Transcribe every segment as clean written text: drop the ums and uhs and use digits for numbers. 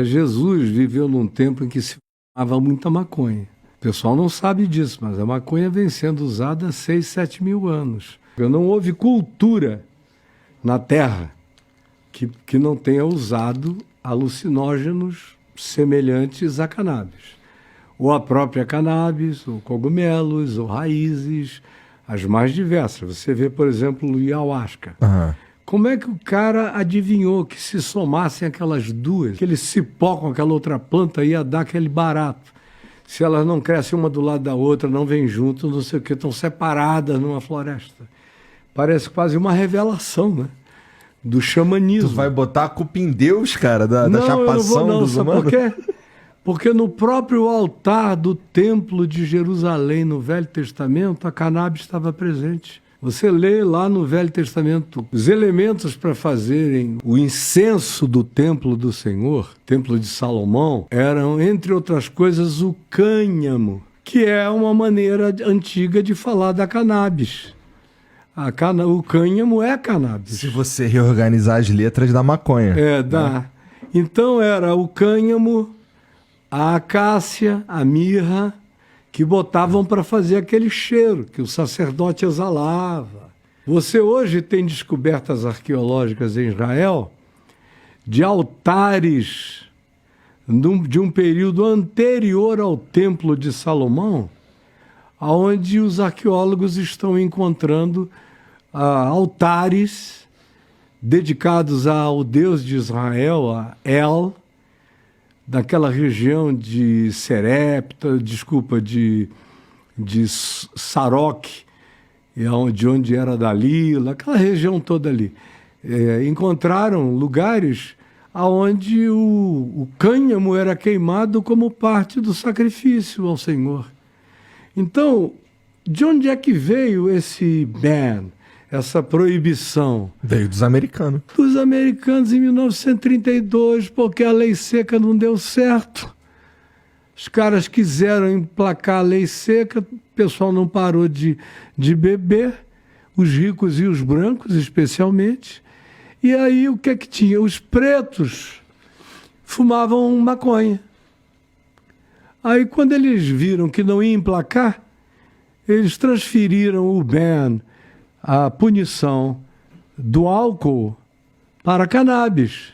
Jesus viveu num tempo em que se fumava muita maconha. O pessoal não sabe disso, mas a maconha vem sendo usada há 6, 7 mil anos. Não houve cultura na Terra que não tenha usado alucinógenos semelhantes a cannabis. Ou a própria cannabis, ou cogumelos, ou raízes, as mais diversas. Você vê, por exemplo, o ayahuasca. Uhum. Como é que o cara adivinhou que se somassem aquelas duas, aquele cipó com aquela outra planta ia dar aquele barato? Se elas não crescem uma do lado da outra, não vêm juntas, não sei o que, estão separadas numa floresta. Parece quase uma revelação, né? Do xamanismo. Tu vai botar a culpa em Deus, cara, da não, chapação dos humanos? Por quê? Porque no próprio altar do templo de Jerusalém, no Velho Testamento, a cannabis estava presente. Você lê lá no Velho Testamento, os elementos para fazerem o incenso do templo do Senhor, templo de Salomão, eram, entre outras coisas, o cânhamo, que é uma maneira antiga de falar da cannabis. O cânhamo é cannabis. Se você reorganizar as letras da maconha. Dá. Né? Então era o cânhamo, a acácia, a mirra, que botavam para fazer aquele cheiro que o sacerdote exalava. Você hoje tem descobertas arqueológicas em Israel de altares de um período anterior ao Templo de Salomão, onde os arqueólogos estão encontrando altares dedicados ao Deus de Israel, a El, daquela região de Serepta, de Sarok, de onde era Dalila, aquela região toda ali. Encontraram lugares onde o cânhamo era queimado como parte do sacrifício ao Senhor. Então, de onde é que veio esse ban, essa proibição? Veio dos americanos. Dos americanos em 1932, porque a lei seca não deu certo. Os caras quiseram emplacar a lei seca, o pessoal não parou de beber, os ricos e os brancos especialmente. E aí o que é que tinha? Os pretos fumavam maconha. Aí quando eles viram que não ia emplacar, eles transferiram o ban, a punição do álcool para a cannabis.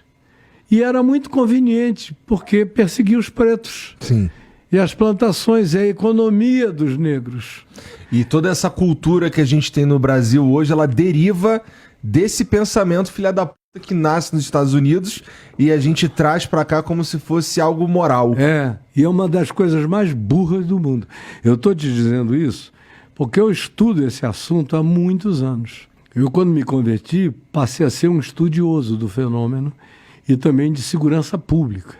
E era muito conveniente, porque perseguia os pretos. Sim. E as plantações, a economia dos negros. E toda essa cultura que a gente tem no Brasil hoje, ela deriva desse pensamento filha da puta que nasce nos Estados Unidos e a gente traz pra cá como se fosse algo moral. E é uma das coisas mais burras do mundo. Eu estou te dizendo isso porque eu estudo esse assunto há muitos anos. Eu, quando me converti, passei a ser um estudioso do fenômeno e também de segurança pública.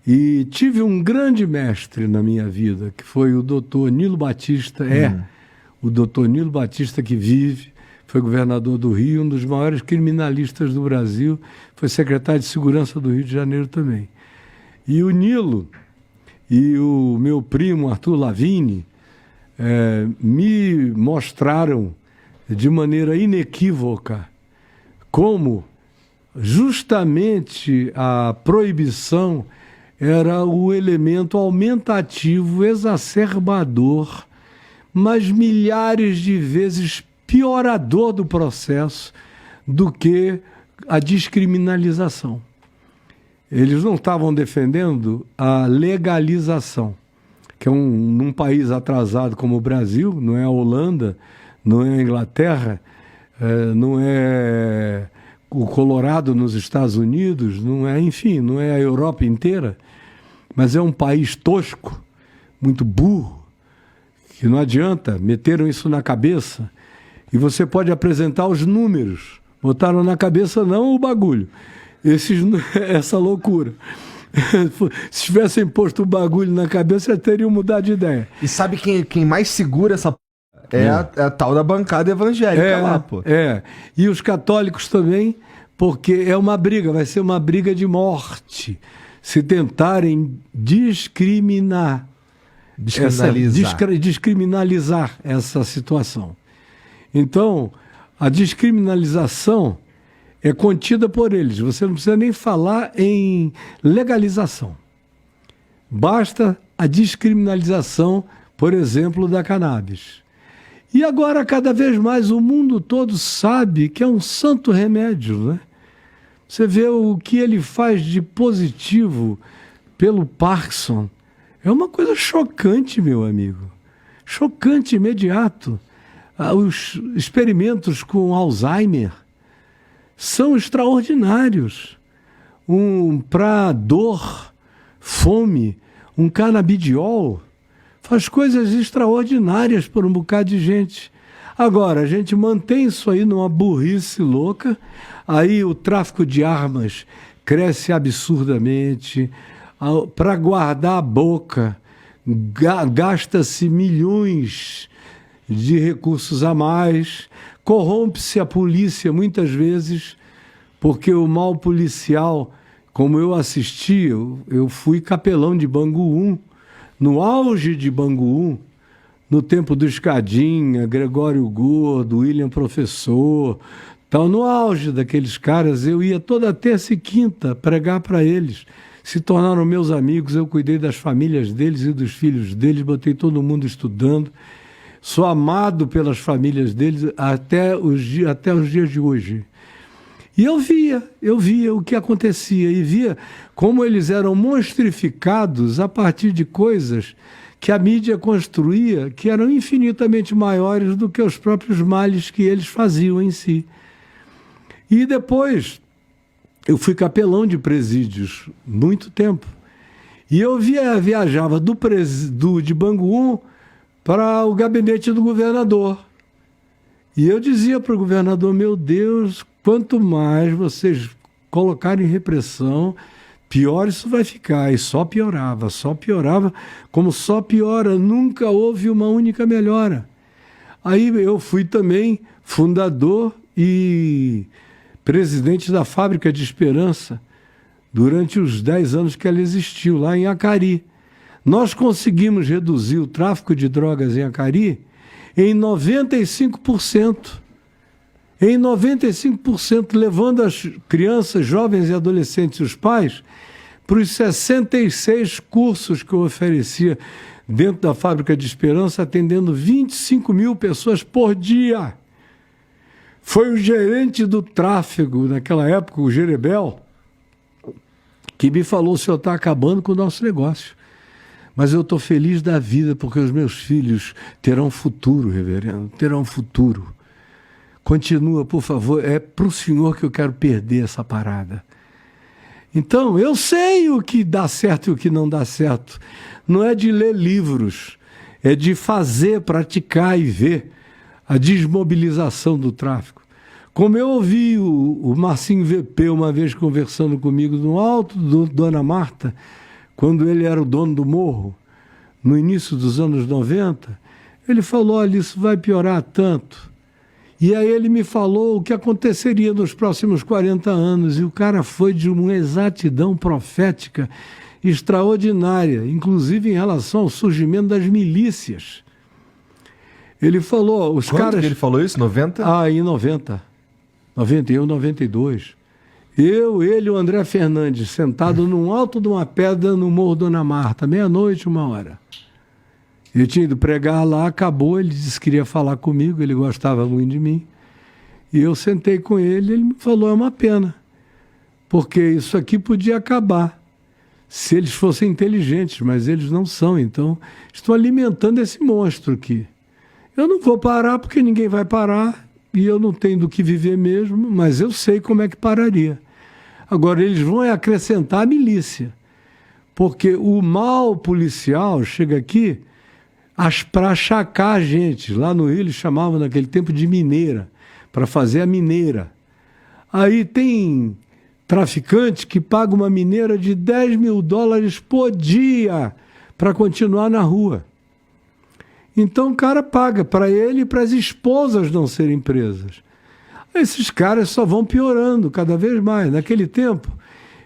E tive um grande mestre na minha vida, que foi o doutor Nilo Batista, o doutor Nilo Batista que vive, foi governador do Rio, um dos maiores criminalistas do Brasil, foi secretário de Segurança do Rio de Janeiro também. E o Nilo e o meu primo Arthur Lavigne me mostraram de maneira inequívoca como justamente a proibição era o elemento aumentativo, exacerbador, mas milhares de vezes piorador do processo do que a descriminalização. Eles não estavam defendendo a legalização, que num país atrasado como o Brasil, não é a Holanda, não é a Inglaterra, não é o Colorado nos Estados Unidos, não é, enfim, não é a Europa inteira, mas é um país tosco, muito burro, que não adianta, meteram isso na cabeça, e você pode apresentar os números, botaram na cabeça não o bagulho, essa loucura. Se tivessem posto o bagulho na cabeça, já teriam mudado de ideia. E sabe quem mais segura essa é a tal da bancada evangélica lá, pô. E os católicos também, porque é uma briga, vai ser uma briga de morte. Se tentarem descriminalizar essa situação. Então, a descriminalização é contida por eles. Você não precisa nem falar em legalização. Basta a descriminalização, por exemplo, da cannabis. E agora, cada vez mais, o mundo todo sabe que é um santo remédio, né? Você vê o que ele faz de positivo pelo Parkinson. É uma coisa chocante, meu amigo. Chocante, imediato. Os experimentos com Alzheimer são extraordinários. Para dor, fome, um canabidiol faz coisas extraordinárias por um bocado de gente. Agora, a gente mantém isso aí numa burrice louca, aí o tráfico de armas cresce absurdamente, para guardar a boca, gasta-se milhões de recursos a mais, corrompe-se a polícia muitas vezes, porque o mal policial, como eu assisti, eu fui capelão de Bangu 1, no auge de Bangu 1, no tempo do Escadinha, Gregório Gordo, William Professor, tal, no auge daqueles caras, eu ia toda terça e quinta pregar para eles. Se tornaram meus amigos, eu cuidei das famílias deles e dos filhos deles, botei todo mundo estudando. Sou amado pelas famílias deles até os dias de hoje. E eu via o que acontecia e via como eles eram monstrificados a partir de coisas que a mídia construía, que eram infinitamente maiores do que os próprios males que eles faziam em si. E depois, eu fui capelão de presídios muito tempo. E eu viajava de Bangu 1 para o gabinete do governador. E eu dizia para o governador, meu Deus, quanto mais vocês colocarem repressão, pior isso vai ficar. E só piorava, como só piora, nunca houve uma única melhora. Aí eu fui também fundador e presidente da Fábrica de Esperança durante os 10 anos que ela existiu, lá em Acari. Nós conseguimos reduzir o tráfico de drogas em Acari em 95%. Em 95%, levando as crianças, jovens e adolescentes e os pais para os 66 cursos que eu oferecia dentro da Fábrica de Esperança, atendendo 25 mil pessoas por dia. Foi o gerente do tráfego, naquela época, o Jerebel, que me falou, o senhor está acabando com o nosso negócio. Mas eu estou feliz da vida, porque os meus filhos terão futuro, reverendo, terão futuro. Continua, por favor, é para o senhor que eu quero perder essa parada. Então, eu sei o que dá certo e o que não dá certo. Não é de ler livros, é de fazer, praticar e ver a desmobilização do tráfico. Como eu ouvi o Marcinho VP uma vez conversando comigo no alto do Dona Marta, quando ele era o dono do morro, no início dos anos 90, ele falou, olha, isso vai piorar tanto. E aí ele me falou o que aconteceria nos próximos 40 anos, e o cara foi de uma exatidão profética extraordinária, inclusive em relação ao surgimento das milícias. Ele falou, os Quando caras... que ele falou isso? 90? Em 90. 91, 92. Ele e o André Fernandes, sentado num alto de uma pedra no Morro Dona Marta, 00:30, 1h. Eu tinha ido pregar lá, acabou, ele disse que queria falar comigo, ele gostava muito de mim. E eu sentei com ele, ele me falou, é uma pena, porque isso aqui podia acabar se eles fossem inteligentes, mas eles não são, então estou alimentando esse monstro aqui. Eu não vou parar porque ninguém vai parar, e eu não tenho do que viver mesmo, mas eu sei como é que pararia. Agora, eles vão acrescentar a milícia, porque o mal policial chega aqui para achacar a gente. Lá no Rio eles chamavam naquele tempo de mineira, para fazer a mineira. Aí tem traficante que paga uma mineira de $10 mil por dia para continuar na rua. Então o cara paga para ele e para as esposas não serem presas. Esses caras só vão piorando cada vez mais. Naquele tempo,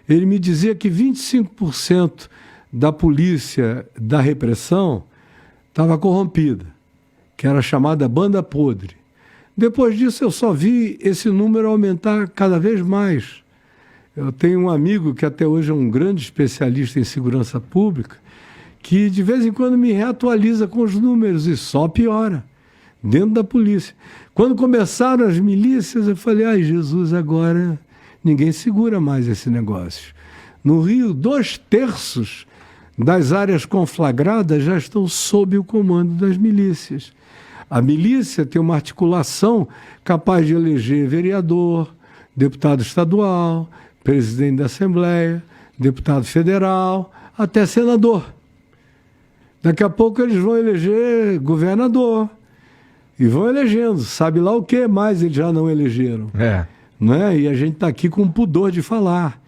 ele me dizia que 25% da polícia da repressão estava corrompida, que era chamada banda podre. Depois disso, eu só vi esse número aumentar cada vez mais. Eu tenho um amigo que até hoje é um grande especialista em segurança pública, que de vez em quando me reatualiza com os números e só piora, dentro da polícia. Quando começaram as milícias, eu falei, ai Jesus, agora ninguém segura mais esse negócio. No Rio, 2/3 das áreas conflagradas já estão sob o comando das milícias. A milícia tem uma articulação capaz de eleger vereador, deputado estadual, presidente da Assembleia, deputado federal, até senador. Daqui a pouco eles vão eleger governador e vão elegendo. Sabe lá o que mais eles já não elegeram. É. Né? E a gente está aqui com pudor de falar.